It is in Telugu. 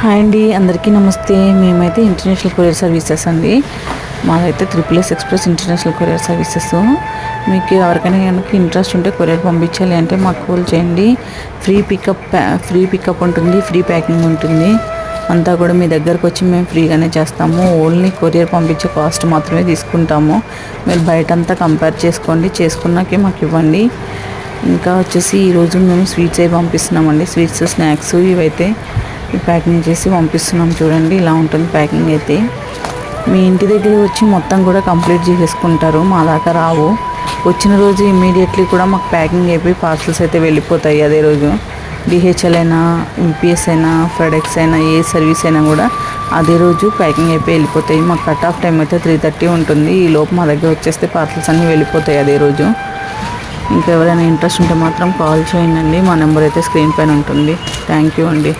హాయ్ అండి, అందరికీ నమస్తే. మేమైతే ఇంటర్నేషనల్ కొరియర్ సర్వీసెస్ అండి. మాదైతే SSS express international courier services. మీకు ఎవరికైనా కనుక ఇంట్రెస్ట్ ఉంటే కొరియర్ పంపించాలి అంటే మాకు కాల్ చేయండి. ఫ్రీ పికప్ ఉంటుంది, ఫ్రీ ప్యాకింగ్ ఉంటుంది. అంతా కూడా మీ దగ్గరకు వచ్చి మేము ఫ్రీగానే చేస్తాము. ఓన్లీ కొరియర్ పంపించే కాస్ట్ మాత్రమే తీసుకుంటాము. మీరు బయటంతా కంపేర్ చేసుకోండి, చేసుకున్నాకే మాకు ఇవ్వండి. ఇంకా వచ్చేసి ఈరోజు మేము స్వీట్స్ అవి పంపిస్తున్నామండి. స్వీట్స్, స్నాక్స్ ఇవైతే ప్యాకింగ్ చేసి పంపిస్తున్నాం. చూడండి, ఇలా ఉంటుంది ప్యాకింగ్ అయితే. మీ ఇంటి దగ్గరికి వచ్చి మొత్తం కూడా కంప్లీట్ చేసేసుకుంటారు. మా దాకా రావు. వచ్చిన రోజు ఇమ్మీడియట్లీ కూడా మాకు ప్యాకింగ్ అయిపోయి పార్సల్స్ అయితే వెళ్ళిపోతాయి అదే రోజు. DHL అయినా, UPS అయినా, FedEx అయినా, ఏ సర్వీస్ అయినా కూడా అదే రోజు ప్యాకింగ్ అయిపోయి వెళ్ళిపోతాయి. మాకు కట్ ఆఫ్ టైం అయితే 3:30 ఉంటుంది. ఈ లోపు మా దగ్గర వచ్చేస్తే పార్సల్స్ అన్నీ వెళ్ళిపోతాయి అదే రోజు. ఇంకా ఎవరైనా ఇంట్రెస్ట్ ఉంటే మాత్రం కాల్ చేయండి. మా నెంబర్ అయితే స్క్రీన్ పైన ఉంటుంది. థ్యాంక్ యూ అండి.